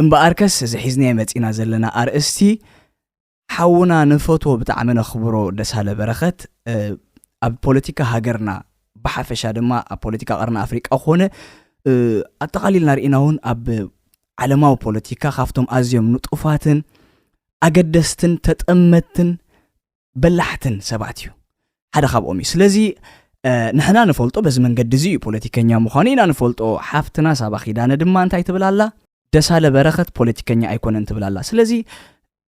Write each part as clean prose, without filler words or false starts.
እምበኣርከስ ዝሒዝና መፂና ዘለና ኣርእስቲ ሓውና ንፈትዎ ብጣዕሚ ነኽብሮ ደሳለ በረኸት ኣብ ፖለቲካ ሃገርና ብሓፈሻ ድማ ኣብ ፖለቲካ ቀርና ኣፍሪቃ ኮነ ኣጠቃሊልና ርኢናውን ኣብ ዓለማዊ ፖለቲካ ካፍቶም ኣዝዮም ንጡፋትን ኣገደስትን ተጠመትን በላሕትን ሰባት እዩ ሓደ ካብኦም እዩ ስለዚ ንሕና ንፈልጦ በዚ መንገዲ እዚ ፖለቲከኛ ምዃኑ ኢና ንፈልጦ ሓፍትና ሳባ ኺዳነ ድማ እንታይ ትብላላ ደሳለ በረኸት ፖለቲከኛ ኣይኮነን ትብላላ ስለዚ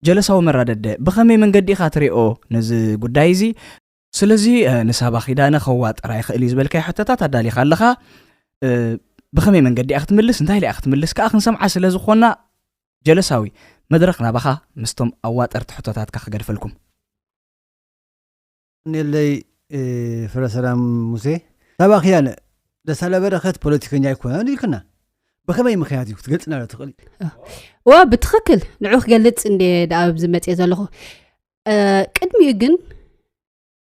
ጀለሳዊ መራደደ ብኸመይ መንገዲ ኢኻ ትሪኦ ነዚ ጉዳይ እዚ ስለዚ ንሳባ ኺዳነ ኸዋጥራ ይኽእል እዩ ዝበልካይ ሕቶታት ኣዳሊኻ ኣለኻ ብኸመይ መንገዲ ኢኻ ክትምልስ እንታይ ኢኻ ክትምልስ ከዓ ክንሰምዓ ስለ ዝኾና ጀለሳዊ መድረኽ ናባኻ ምስቶም ኣዋጠርቲ ሕቶታትካ ክገድፈልኩም ንለይ ፍረሰላም ሙሴ ሳባ ኺዳነ ደሳለ በረኸት ፖለቲከኛ ኣይኮነን ኢልክና بخمي مخياتي تقلتنا لا تقلي وبتخكل نعوخ قلت إني دعوة بزمتي زالخو قدمي يجن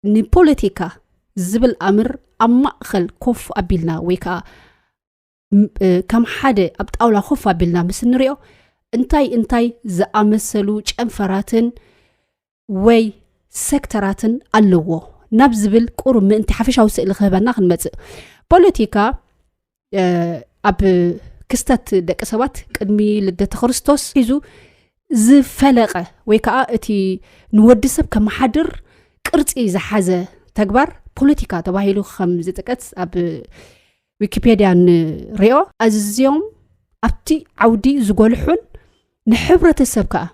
ني بوليتيكا زبل أمر أما خل كوف أبيلنا ويكا كم حدا أبتقولا خوف أبيلنا بس نريو انتاي زأمسلو جنفراتن وي سكتراتن اللوو نبزبل قرم من انت حفش أوسئ لخبرنا خنمت بوليتيكا أب كستات دك سوات قدمي لدت خريستوس يزو زفلقه ويكا اتي نودسب كمحدر قرصي زحازه تكبر بوليتيكا تباهيلو خمز تقص اب ويكيبيديا ريو ازيوم ابتي عودي زغولحون نحبرتسب كا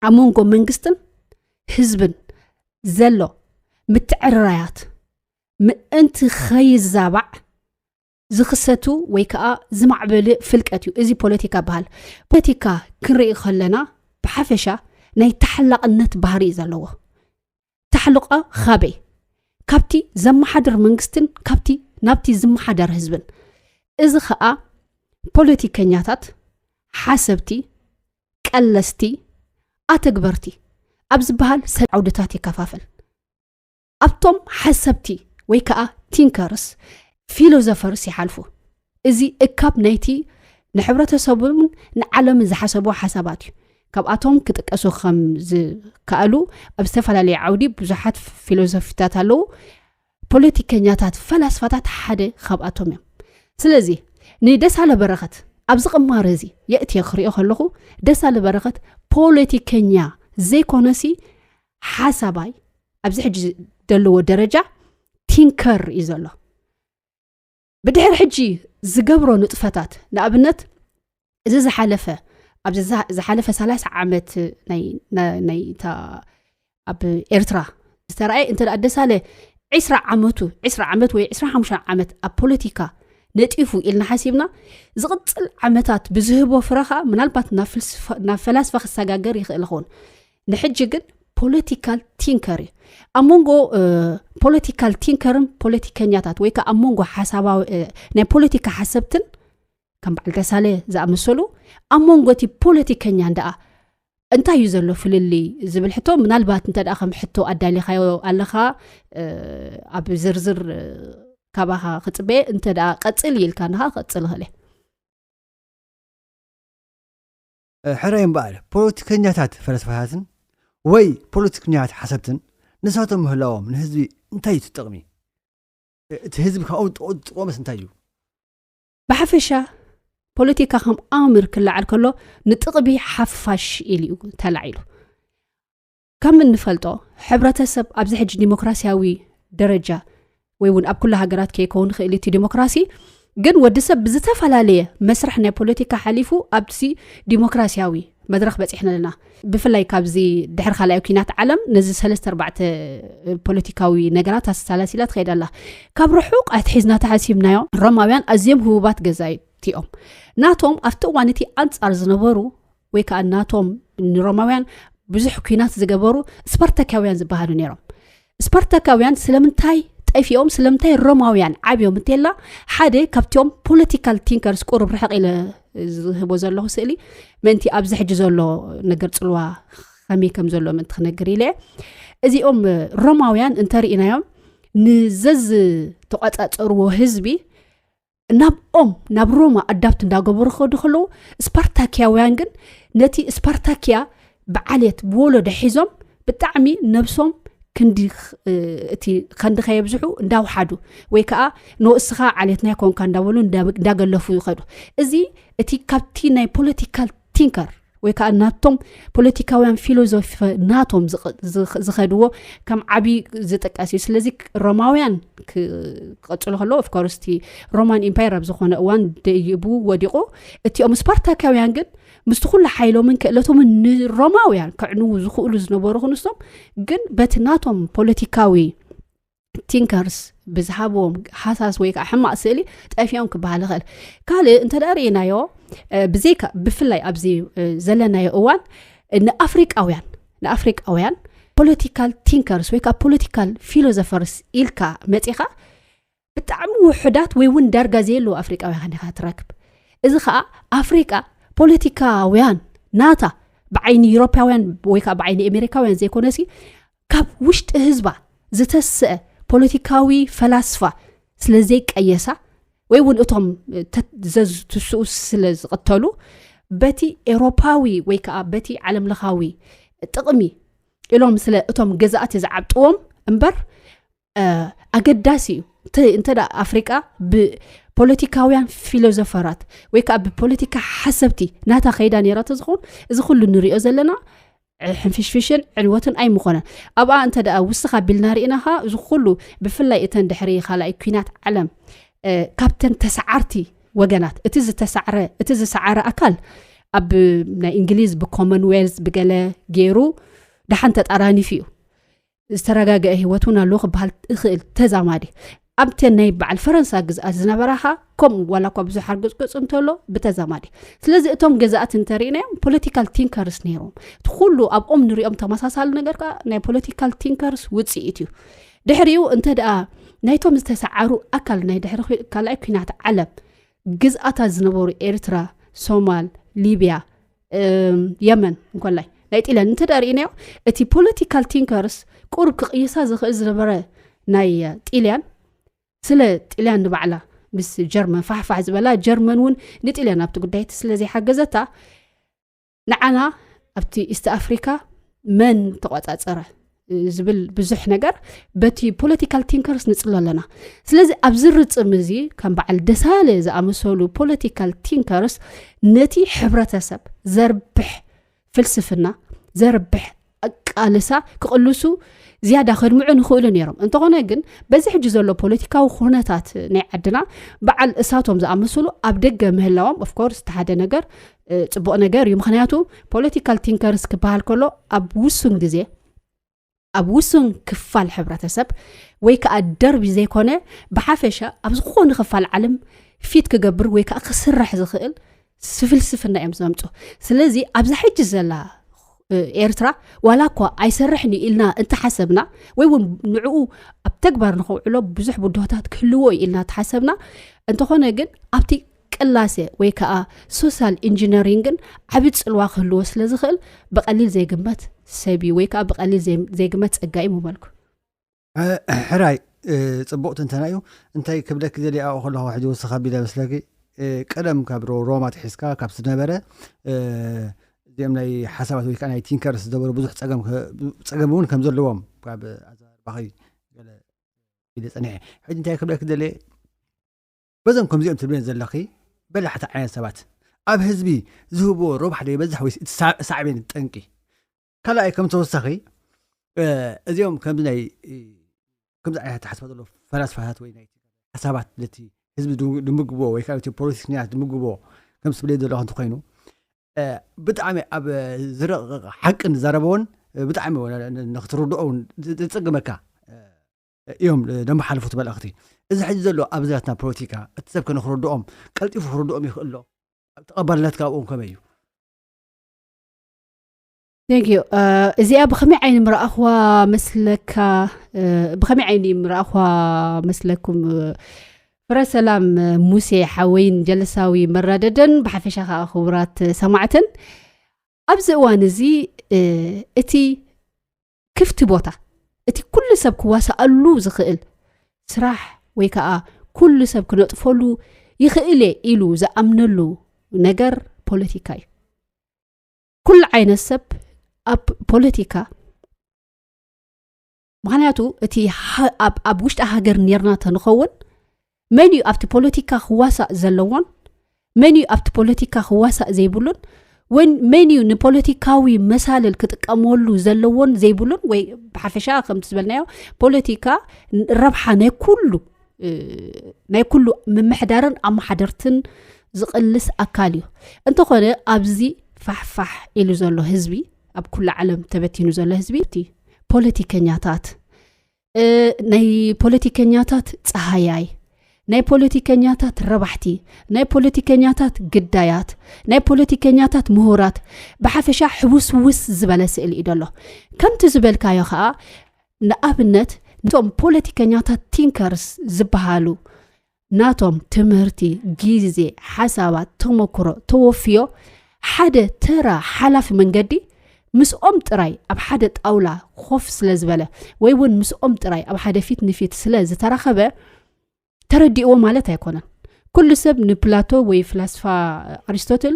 امونغو منغستن حزبن زلو متعررايات انت خيز زابع زخصتو ويكا زمعبل فلقتو ازي بوليتيكا بحال بوليتيكا كنري خلنا بحفشا ناي تحلقنت بحري زلوه تحلقه خابي كابتي زمحدر منغستن كابتي نابتي زمحدر حزبن اذا خا بوليتيكانياتات حسبتي قلستي اتغبرتي ابز بحال عودتاتي كفافل ابتم حسبتي ويكا تينكرس فيلوزوفرس يحالفو ازي اكاب نايتي نحبرته سبون نعلم زحسبو حساباتي كاب اتوم كتقسو خمز كالو ابستفلالي عودي بزحات فيلوزوفيتات الو بوليتيكانياتات فلسفاتات حدا خاب اتوم سلازي ني دساله برخت ابز قمارزي ياتي يخريو خلخو دساله برخت بوليتيكانيا زي كونسي حساباي ابز حج دلو درجه تينكر يزلو بدحر حجي زقبرو نطفتات نابنت إذا زحلفة أبز زحلفة 3 عامت ناي تا أب إرترا ترى أنت الدسالة 10 عامت وي 15 عامت أبوليتيكا نتيفو إلنا حسيبنا زغطل عامتات بزهبو فرخة من البات نفلسفة خساقاقر يخلخون نحجي political thinker أمونغو political thinker politiكانياتات ويكا أمونغو حسابا ناي politica حسبتن كم بعد رسالة زي أمسولو أمونغو تي politiكانيان دا أنت يزلو في اللي زبل حتو من البات أنت أخم حتو أدالي خيو ألخا أب زرزر كاباها خطبي أنت دا قتل يلكانها قتلها له حرين بقى politiكانياتات فلسفاتن وي بوليتيكنيات حسبتن نساتهم هلاو من هزبي انتاي تتقمي تهزب كاود قومس انتايو بحفشا بوليتيكا هم امر كلا على كله نتقبي حفاش اليو تلعيلو كم نفلطو حبرتسب ابز حج ديمقراسياوي درجه ويون اب كل هاجرات كيكون خيلتي ديمقراسي جن ودسب بزتفلاليه مسرح ناي بوليتيكا حليفو ابسي ديمقراسياوي مدرخ بصحنا لنا بفلاي كابزي دحر خلايو كينات عالم نزل 3-4 بوليتيكاوي نغرات السلاسلات خيد الله كاب رحوق اتحزنا تحسيبنايو روماويان ازيم هوبات غزايتيوم ناتوم افتوانتي انصار زنبرو ويكا ناتوم روماويان بزح كينات زغبرو سبارتاكاويان زبهالو نيرو سبارتاكاويان سلمنتاي طيفيوم سلمتاي روماويان عابيوم تيلا حدا كابتيوم بوليتيكال تينكرز قرب رحق الى زهبو زلو سئلي منتي ابز حج زلو نغر صلوا خمي كم زلو من تخنغري له ازيوم روماويان انترينايوم نزز تقاصاصرو حزبي ናብ ሮማ ኣዳፕት እንዳገበሩ ኸዱ ኸለዉ ስፓርታኪያውያን ግን ነቲ ስፓርታኪያ ብዓልየት ብወለዶ ሒዞም ብጣዕሚ ነብሶም እቲ ከንዲ ከየብዝሑ እንዳውሓዱ ወይ ከዓ ንእስኻ ዓልየት ናይ ኮንካ እንዳበሉ እንዳገለፉ ይኸዱ እዚ እቲ ካብቲ ናይ ፖለቲካል ቲንከር ወይ ከዓ ናቶም ፖለቲካውያን ፊሎዞፊ ናቶም ዝኸድዎ ከም ዓቢ ዝጠቃሲ ስለዚ ሮማውያን ክቐጽሉ ከለዉ ኦፍ ኮርስ እቲ ሮማን ኢምፓየር ኣብ ዝኾነ እዋን ደይቡ ወዲቑ እቲኦም ስፓርታካውያን ግን ምስቲ ኩሉ ሓይሎምን ክእለቶምን ንሮማውያን ክዕንዉ ዝኽእሉ ዝነበሩ ክንስቶም ግን በቲ ናቶም ፖለቲካዊ ቲንከርስ ብዝሃቦም ሓሳስ ወይ ከዓ ሕማቕ ስእሊ ጠፊኦም ክበሃል ይኽእል ካልእ እንተዳ ርኢናዮ ብዘይካ ብፍላይ ኣብዚ ዘለናዮ እዋን ንኣፍሪቃውያን ፖለቲካል ቲንከርስ ወይ ከዓ ፖለቲካል ፊሎዞፈርስ ኢልካ መፂኻ ብጣዕሚ ውሕዳት ወይ እውን ዳርጋ ዘየለዎ ኣፍሪቃውያን ኢኻ ትረክብ እዚ ከዓ ኣፍሪቃ ፖለቲካውያን ናታ ብዓይኒ ኤውሮፓውያን ወይ ከዓ ብዓይኒ ኣሜሪካውያን ዘይኮነሲ ካብ ውሽጢ ህዝባ ዝተስአ ፖለቲካዊ ፈላስፋ ስለዘይቀየሳ ወይ እውን እቶም ትስኡ ስለ ዝቕተሉ በቲ ኤውሮፓዊ ወይ ከዓ በቲ ዓለም ለኻዊ ጥቕሚ ኢሎም ስለ እቶም ገዛእቲ ዝዓብጥዎም እምበር ኣገዳሲ እዩ እንተዳ ኣፍሪቃ ብፖለቲካውያን ፊሎዞፈራት ወይ ከዓ ብፖለቲካ ሓሰብቲ ናታ ኸይዳ ነይራቶ ዝኸውን እዚ ኩሉ ንሪኦ ዘለና ሕንፍሽፍሽን ዕንወትን ኣይምኾነን ኣብኣ እንተደኣ ውስኻ ቢልና ርኢናኻ እዚ ኩሉ ብፍላይ እተን ድሕሪ ካልኣይ ኩናት ዓለም ካብተን ተሰዓርቲ ወገናት እቲ ዝሰዓረ ኣካል ኣብ ናይ እንግሊዝ ብኮመንዌልዝ ብገለ ገይሩ ድሓን ተጣራኒፍ እዩ ዝተረጋግአ ህይወት እውን ኣለዎ ክበሃል እኽእል ተዛማዲ ኣብተን ናይ በዓል ፈረንሳ ግዝኣት ዝነበራኻ ከምኡ ዋላ እኳ ብዙሕ ሓርገፅገፅ እንተሎ ብተዛማዲ ስለዚ እቶም ገዛእት እንተሪእናዮም ፖለቲካል ቲንከርስ ነይሮም እቲ ኩሉ ኣብኦም ንሪኦም ተመሳሳሊ ነገር ከዓ ናይ ፖለቲካል ቲንከርስ ውፅኢት እዩ ድሕሪኡ እንተደኣ ናይቶም ዝተሰዓሩ ኣካል ናይ ድሕሪ ካልኣይ ኩናት ዓለም ግዝኣታት ዝነበሩ ኤርትራ ሶማል ሊብያ የመን እንኮላይ ናይ ጢልያን እንተደኣ ርኢናዮ እቲ ፖለቲካል ቲንከርስ ቁርብ ክቕይሳ ዝኽእል ዝነበረ ናይ ጢልያን ስለ ጢልያን ንባዕላ ምስ ጀርመን ፋሕፋሕ ዝበላ ጀርመን እውን ንጢልያን ኣብቲ ጉዳይቲ ስለዘይሓገዘታ ንዓና ኣብቲ ኢስት ኣፍሪካ መን ተቆፃፀረ ዝብል ብዙሕ ነገር በቲ ፖለቲካል ቲንከርስ ንፅሎ ኣለና ስለዚ ኣብ ዝርፅም እዚ ከም በዓል ደሳለ ዝኣመሰሉ ፖለቲካል ቲንከርስ ነቲ ሕብረተሰብ ዘርብሕ ፍልስፍና ዘርብሕ ኣቃልሳ ክቕልሱ ዝያዳ ከድምዑ ንኽእሉ ነይሮም እንተኾነ ግን በዚ ሕጂ ዘሎ ፖለቲካዊ ኩነታት ናይ ዓድና በዓል እሳቶም ዝኣመሰሉ ኣብ ደገ ምህላዎም ኦፍ ኮርስ ተሓደ ነገር ፅቡቕ ነገር እዩ ምክንያቱ ፖለቲካል ቲንከርስ ክበሃል ከሎ ኣብ ውሱን ግዜ ኣብ ውሱን ክፋል ሕብረተሰብ ወይ ከዓ ደርቢ ዘይኮነ ብሓፈሻ ኣብ ዝኾነ ክፋል ዓለም ፊት ክገብር ወይ ከዓ ክስራሕ ዝኽእል ፍልስፍና እዮም ዘምፁ ስለዚ ኣብዚ ሕጂ ዘላ ኤርትራ ዋላ እኳ ኣይሰርሕኒ ኢልና እንተሓሰብና ወይ እውን ንዕኡ ኣብ ተግባር ንኸውዕሎ ብዙሕ ቡድሆታት ክህልዎ ኢልና ተሓሰብና እንተኾነ ግን ኣብቲ ቅላሴ ወይ ከዓ ሶሻል ኢንጂነሪንግን ዓብዪ ፅልዋ ክህልዎ ስለ ዝኽእል ብቐሊል ዘይግመት ሰቢ ወይ ከዓ ብቐሊል ዘይግመት ፀጋኢ ምበልኩ ሕራይ ፅቡቕ ትንተና እዩ እንታይ ክብለክ ዘሊኣ ከለኹ ሕጂ ወስኻ ቢለ መስለኪ ቀደም ካብ ሮማ ትሒዝካ ካብ ዝነበረ እዚኦም ናይ ሓሳባት ወይ ከዓ ናይ ቲንከርስ ዝነበሩ ብዙሕ ፀገም እውን ከም ዘለዎም ካብ ኣዘርባኺ ኢለ ፀኒሐ ሕጂ እንታይ ክብለክ ዘልየ በዞም ከምዚኦም ትብለን ዘለኺ በላሕቲ ዓይነት ሰባት ኣብ ህዝቢ ዝህቦ ረብሓ ዶ ይበዝሕ ወይስ እቲ ሳዕቤን ጠንቂ ካልኣይ ከም ተወሳኺ እዚኦም ከምዚ ዓይነት ሓሳባት ዘሎ ፈላስፋታት ወይ ናይ ሓሳባት ነቲ ህዝቢ ድምግቦ ወይ ከዓ እቲ ፖለቲከኛታት ድምግቦ ከም ዝብለ ዘለኹ እንተኮይኑ ብጣዕሚ ኣብ ዝረቕቕ ሓቅን ዘረበውን ብጣዕሚ ንኽትርድኦውን ዝፅግመካ እዮም ደመሓልፉ ትበልእኽቲ እዚ ሕጂ ዘሎ ኣብ ዘላትና ፖለቲካ እቲ ሰብ ከንኽርድኦም ቀልጢፉ ክርድኦም ይኽእሎ ተቐባልነትካ ኣብኦም ከመይ እዩ ቴንክዩ እዚኣ ብኸመይ ዓይኒ ምረኣኽዋ መስለካ ብኸመይ ዓይኒ ምረኣኽዋ መስለኩም ፍረሰላም ሙሴ ሓወይን ጀለሳዊ መራደደን ብሓፈሻ ከዓ ክቡራት ሰማዕትን ኣብዚ እዋን እዚ እቲ ክፍቲ ቦታ እቲ ኩሉ ሰብ ክዋሳኣሉ ዝኽእል ስራሕ ወይ ከዓ ኩሉ ሰብ ክነጥፈሉ ይኽእል ኢሉ ዝኣምነሉ ነገር ፖለቲካ እዩ ኩል ዓይነት ሰብ ኣብ ፖለቲካ ምክንያቱ እቲ ኣብ ውሽጢ ሃገር ነርና ተንኸውን መን እዩ ኣብቲ ፖለቲካ ክዋሳእ ዘለዎን መን እዩ ኣብቲ ፖለቲካ ክዋሳእ ዘይብሉን ወን መን እዩ ንፖለቲካዊ መሳልል ክጥቀመሉ ዘለዎን ዘይብሉን ወይ ብሓፈሻ ከምቲ ዝበልናዮ ፖለቲካ ረብሓ ናይ ኩሉ ምምሕዳርን ኣመሓደርትን ዝቕልስ ኣካል እዩ እንተኾነ ኣብዚ ፋሕፋሕ ኢሉ ዘሎ ህዝቢ ኣብ ኩሉ ዓለም ተበቲኑ ዘሎ ህዝቢ ፖለቲከኛታት ናይ ፖለቲከኛታት ፀሃያይ ናይ ፖለቲከኛታት ረባሕቲ ናይ ፖለቲከኛታት ግዳያት ናይ ፖለቲከኛታት ምሁራት ብሓፈሻ ሕውስውስ ዝበለ ስእሊ እዩ ደሎ ከምቲ ዝበልካዮ ከዓ ንኣብነት ነቶም ፖለቲከኛታት ቲንከርስ ዝበሃሉ ናቶም ትምህርቲ ጊዜ ሓሳባት ተመክሮ ተወፍዮ ሓደ ተራ ሓላፊ መንገዲ ምስኦም ጥራይ ኣብ ሓደ ጣውላ ኮፍ ስለ ዝበለ ወይ እውን ምስኦም ጥራይ ኣብ ሓደ ፊት ንፊት ስለ ዝተራኸበ ተረዲእዎ ማለት ኣይኮነን ኩሉ ሰብ ንፕላቶ ወይ ፍላስፋ ኣሪስቶትል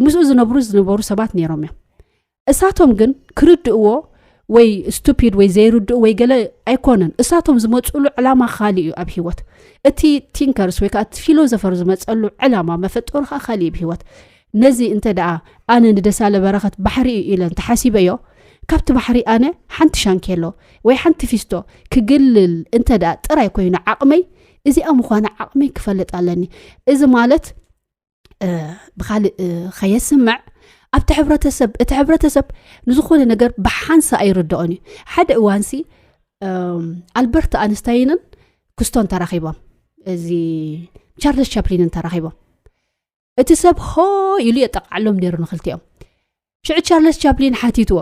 ምስኡ ዝነበሩ ሰባት ነይሮም እዮም እሳቶም ግን ክርድእዎ ወይ ስቱፒድ ወይ ዘይርድኡ ወይ ገለ ኣይኮነን እሳቶም ዝመፅሉ ዕላማ ካሊእ እዩ ኣብ ሂወት እቲ ቲንከርስ ወይ ከዓ ፊሎዞፈር ዝመፀሉ ዕላማ መፈጠሩ ካሊእ እዩ ብሂወት ነዚ እንተ ደኣ ኣነ ንደሳለ በረኸት ባሕሪ ኢለን ተሓሲበዮ ካብቲ ባሕሪ ኣነ ሓንቲ ሻንኬሎ ወይ ሓንቲ ፊስቶ ክግልል እንተ ደኣ ጥራይ ኮይኑ ዓቕመይ እዚኣ ምዃነ ዓቕመይ ክፈልጥ ኣለኒ እዚ ማለት ብኻልእ ኸየስምዕ ኣብቲ ሕብረተሰብ እቲ ሕብረተሰብ ንዝኾነ ነገር ብሓንሳ ኣይርድኦን እዩ ሓደ እዋንሲ ኣልበርት ኣንስታይንን ኩስቶን ተራኺቦም እዚ ቻርልስ ቻፕሊንን ተራኺቦም እቲ ሰብ ሆ ኢሉ የጠቃዕሎም ነይሩ ንኽልቲኦም ሽዑ ቻርልስ ቻፕሊን ሓቲትዎ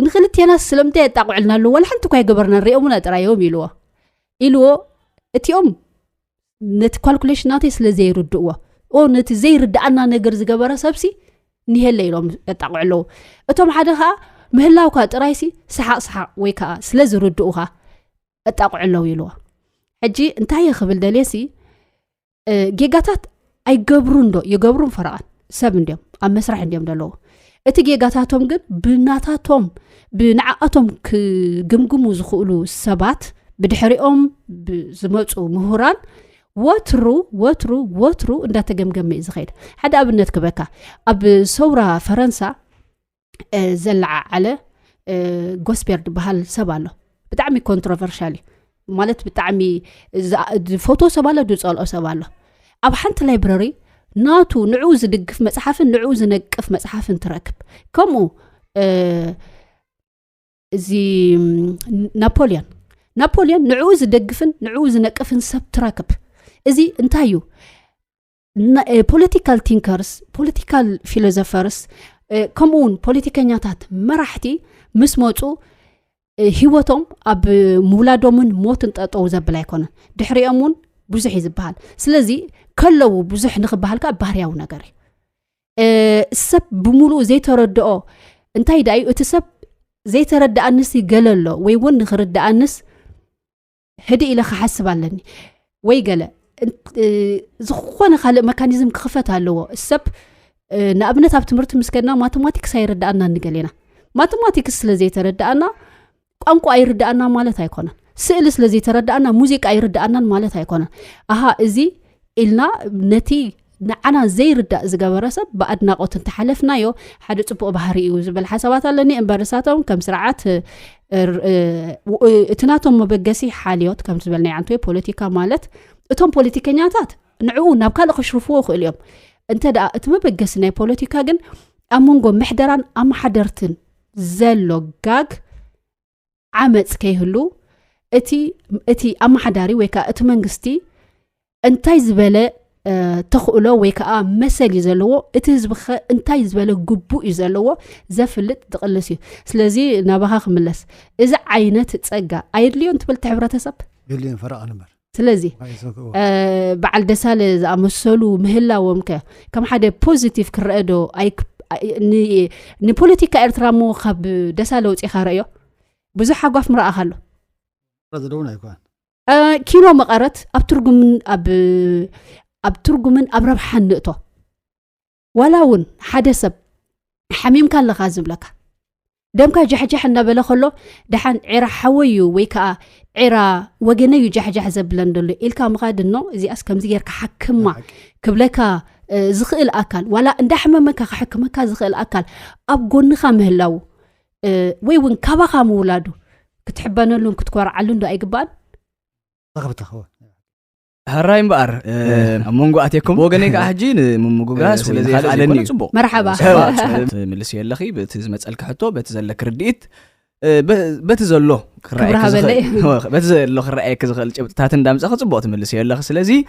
ንኽልቲና ስለምንታይ የጣቁዕልና ኣሎ ወላ ሓንቲ እኳ ይገበርና ንሪኦም ጥራዮም ኢልዎ እቲኦም ነቲ ኳልኩሌሽናተይ ስለ ዘይርድእዎ ነቲ ዘይርድኣና ነገር ዝገበረ ሰብሲ ንሄለ ኢሎም የጣቁዕለዉ እቶም ሓደ ከዓ ምህላውካ ጥራይሲ ሰሓቅ ሰሓቅ ወይ ከዓ ስለ ዝርድኡኻ የጣቁዕለዉ ኢልዎ ሕጂ እንታይ የኽብል ደልየሲ ጌጋታት ኣይገብሩን ዶ ይገብሩን ፈረቓን ሰብ እንዲዮም ኣብ መስራሕ እንዲዮም ደለዉ እቲ ጌጋታቶም ግን ብንዓኣቶም ክግምግሙ ዝኽእሉ ሰባት ብድሕሪኦም ዝመፁ ምሁራን ወትሩ እንዳተገምገመ እዩ ዝኸይድ ሓደ ኣብነት ክበካ ኣብ ሰውራ ፈረንሳ ዘለዓዓለ ጎስፔርድ በሃል ሰብ ኣሎ ብጣዕሚ ኮንትሮቨርሻል እዩ ማለት ብጣዕሚ ፎቶ ሰብ ኣሎ ዝፀልኦ ሰብ ኣሎ ኣብ ሓንቲ ላይብረሪ ናቱ ንዕኡ ዝድግፍ መፅሓፍን ንዕኡ ዝነቅፍ መፅሓፍን ትረክብ ከምኡ እዚ ናፖሊዮን ንዕኡ ዝደግፍን ንዕኡ ዝነቅፍን ሰብ ትረክብ እዚ እንታይ እዩ ፖለቲካል ቲንከርስ ፖለቲካል ፊሎዞፈርስ ከምኡውን ፖለቲከኛታት መራሕቲ ምስ መፁ ሂወቶም ኣብ ምውላዶምን ሞትን ጠጠው ዘብል ኣይኮነን ድሕሪኦም እውን ብዙሕ እዩ ዝበሃል ስለዚ ከለዉ ብዙሕ ንኽበሃልካ ባህርያዊ ነገር እዩ ሰብ ብምሉእ ዘይተረድኦ እንታይ ዳ እዩ እቲ ሰብ ዘይተረድኣንስ ይገለሎ ወይ እውን ንኽርድኣንስ ህዲ ኢለ ክሓስብ ኣለኒ ወይ ገለ ዝኾነ ካልእ መካኒዝም ክኽፈት ኣለዎ ሰብ ንኣብነት ኣብ ትምህርቲ ምስከድና ማቴማቲክስ ኣይርድኣና ንገሌና ማቴማቲክስ ስለ ዘይተረድኣና ቋንቋ ኣይርድኣና ማለት ኣይኮነን ስእሊ ስለ ዘይተረድኣና ሙዚቃ ኣይርድኣናን ማለት ኣይኮነን ኣሃ እዚ ኢልና ነቲ ንዓና ዘይርዳእ ዝገበረ ሰብ ብኣድናቆት እንተሓለፍናዮ ሓደ ፅቡቅ ባህሪ እዩ ዝብል ሓሳባት ኣለኒ እምበረሳቶም ከም ስርዓት እቲ ናቶም መበገሲ ሓልዮት ከም ዝበልናይ ዓንተ ፖለቲካ ማለት እቶም ፖለቲከኛታት ንዕኡ ናብ ካልእ ክሽርፍዎ ክእል እዮም እንተ ደኣ እቲ መበገሲ ናይ ፖለቲካ ግን ኣብ መንጎ ምሕደራን ኣመሓደርትን ዘሎ ጋግ ዓመፅ ከይህሉ እቲ ኣመሓዳሪ ወይ ከዓ እቲ መንግስቲ እንታይ ዝበለ ተኽእሎ ወይ ከዓ መሰል እዩ ዘለዎ እቲ ህዝቢ እንታይ ዝበለ ግቡእ እዩ ዘለዎ ዘፍልጥ ዝቕልስ እዩ ስለዚ ናባኻ ክምለስ እዚ ዓይነት ፀጋ ኣይድልዮን ትብል ሕብረተሰብ ድልዮን ፈረቓ ነበር ስለዚ በዓል ደሳለ ዝኣመሰሉ ምህላዎም ከም ሓደ ፖዚቲቭ ክረአ ዶ ንፖለቲካ ኤርትራ ሞ ካብ ደሳለ ውፅኢኻ ረእዮ ብዙሕ ሓጓፍ ምረኣኻ ኣሎ ረዘደውን ኣይኮን كينو مقرت أبترجمن أب ربحان نقطة ولاون حدث حميم كان لغازم لك دمك جحجح النبلة خلو دحان عرا حويو ويكا عرا وجنيو جحجح زبلن دلو إلكا مغاد النو زي أسكم زي يركا حكما كبلكا زخيل أكل ولا اندحممك حكمك زخيل أكل أبقون خامهلاو ويون كابا مولادو كتحبان لون كتكوار علون دو أيقبان رغبت أخوة هراي مبار مونغو أتيكم وغنيك أحجين ممغوغاس ولذي خالني مرحبا ملسي اللخي بتزمت الكحتو بتزلك رديت بتزلو بتزلو خرأيك زخل تاتن دامز أخذ صبوت ملسي اللخ سلازي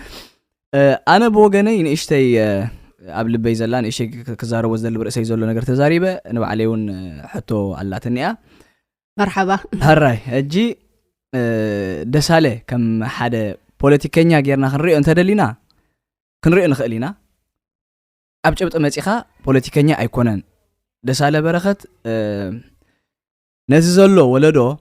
أنا بوغني نشتي قبل بيزلان إشي كزارو وزدل برأسي زولو نقر تزاريبه أنا بعليون حتو علاتنيا مرحبا هراي أجي دسالة كم حدا بوليتيكينيا غيرنا خنريو انت دلينا كنريو نخلينا أبجبت مصيخا بوليتيكينيا أيكونن دسالة برخت نزي زلو ولدو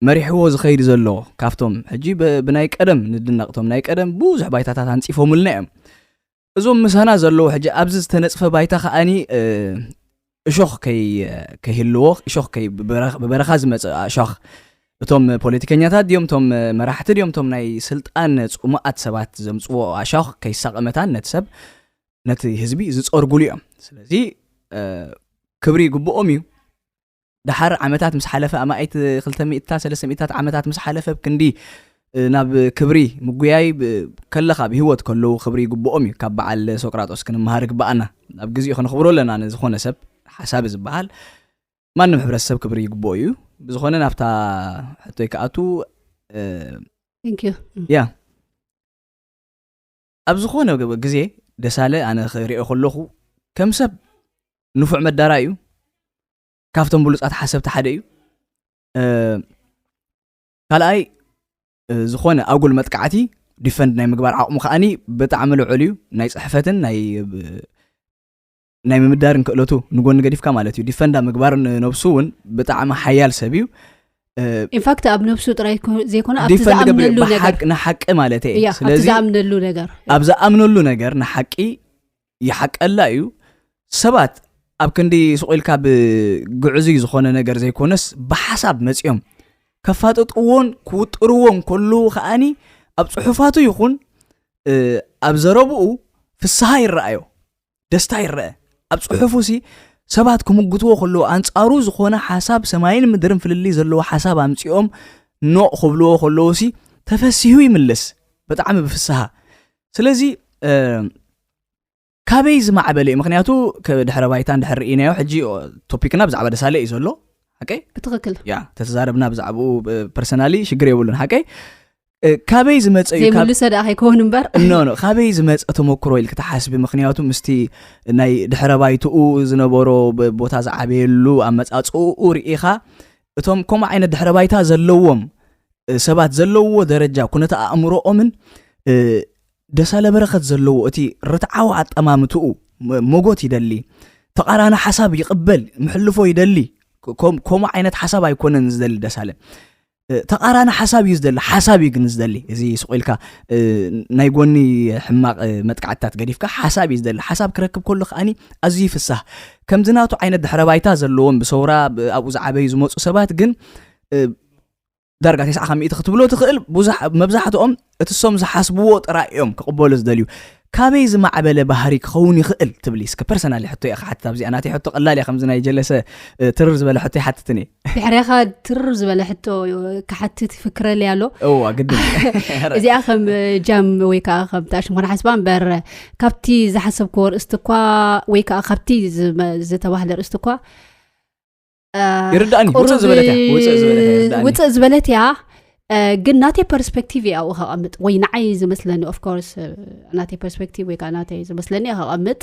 مريحو زخير زلو كافتم حجي بناي قدم ندنقتم ناي قدم بوزح بايتاتات انصيفهم لنا ازوم مسانا زلو حجي ابز تنصف بايتا خاني اشوخ كيهلو اشوخ كي ببرخاز اشوخ እቶም ፖለቲከኛታት ዲዮም እቶም መራሕቲ ዲዮም እቶም ናይ ስልጣን ጽሙኣት ሰባት ዘምጽዎ ኣሻኽ ከይሳቐመታን ነቲ ሰብ ነቲ ህዝቢ ዝጸርጉሉ እዮም ስለዚ ክብሪ ግብኦም እዩ ድሓር ዓመታት ምስ ሓለፈ ኣማይት 200 300 ዓመታት ምስ ሓለፈ ክንዲ ናብ ክብሪ ምጉያይ ከለኻ ብህይወት ከለው ክብሪ ግብኦም እዩ ካብ በዓል ሶቅራጦስ ክንመሃር ግባአና ኣብ ግዜኡ ክንኽብሮ ኣለና ንዝኾነ ሰብ ሓሳብ ዝበሃል ማንም ሕብረተሰብ ክብሪ ይግብኦ እዩ بزخونه نفتا حتى يكأتو thank you يا أبزخونه جزء دسالة أنا خيري أخلوه كم سب نفع مدرايو كافتم بلوس أتحسب تحديو قال أي زخونه أقول متكعتي ديفند ناي مقبار عقم خاني بتعملوا عليو ناي صحفتن ناي مدارن كلوتو نقول نقديف كمالتيو ديفندا مقبار نبسون بتاع حيال سبيو ان فاكت اب نبسو تراي زي كنا ابتزامنلو نغير نحق مالتي ስለዚህ ابتزامنلو نغير ابزامنلو نغير نحقي يحقلايو سبات اب كندي سقيلكا بغعزي زخونه ነገር ዘይኮነስ بحساب መጽዮም ከፋጥጥዎን ኩጥርዎን ኩሉ خاني اب صحفاتو ይኹን اب ዘረብኡ ፍስሃ ይራአዮ ደስታ ይራአ ኣብ ጽሑፉሲ ሰባት ክምግትዎ ከሎ አንጻሩ ዝኾነ ሓሳብ ሰማይን ምድርን ፍልሊ ዘለዎ ሓሳብ ኣምጽኦም ኖ ክብልዎ ከሎሲ ተፈሲሁ ይምልስ በጣም ብፍስሃ ስለዚ ካበይ ዝማዕበለ ምክንያቱ ከድሕረ ባይታን ድሕር ኢናዮ ሕጂ ቶፒክና ብዛዕባ ደሳለ እዩ ዘሎ ሓቀይ ብትክክል ያ ተዛረብና ብዛዕባኡ ፐርሰናሊ ሽግር የብሉን ሓቀይ ካበይ ዝመጽ እዩ ካብ ሰዳኸ ይኮን እምበር ኖ ካበይ ዝመጽ ተሞክሮ ኢልክ ተሓስቢ ምክንያቱ ምስቲ ናይ ድሕረ ባይትኡ ዝነበሮ ቦታ ዝዓበየሉ ኣመጻጽኡ ርኢኻ እቶም ከም ዓይነት ድሕረ ባይታ ዘለዎም ሰባት ዘለዎ ደረጃ ኩነታ ኣእምሮኦምን ደሳለ በረኸት ዘለዎ እቲ ርትዓው ኣጠማምትኡ ሞጎት ይደሊ ተቃራና ሓሳብ ይቅበል ምሕልፎ ይደሊ ከም ዓይነት ሓሳብ ኣይኮነን ዝደሊ ደሳለ تقارن حسابي يزدل حسابي جنزدلي زي سقيلك نايقوني حماق متقعدات قديفك حسابي يزدل حساب كركب كله خاني أزيف السه كم زناتو عين الدحربايتا زلون بصورة أبو زعبي زموت سبات جن درجة 900 تختبلو تخيل بوزح مبزحتهم اتصم زحسبوت رأيهم كقبول زدليو كابيز مع عبالة بحريك خوني خيل تبليس كبرسونالي حتى حتى بزي أنا حتى قلالي خمسنا يجلسه ترز بلا حتى حتى تاني بحريقة ترز بلا حتى كحتى فكرة ليالو أوه قدم إذا أخم جام ويكا أخم تاش مرة حسبان بر كابتي زحسب كور استقوا ويكا أخبتي زي تواهلر استقوا يرداني وصل زبلتها ግን ናቲ ፐርስፔክቲቭ ያው ኸኣምጥ ወይ ንዓይ ዝመስለኒ ኦፍ ኮርስ ናቲ ፐርስፔክቲቭ ወይ ከዓ ናቲ ዝመስለኒ ኸኣምጥ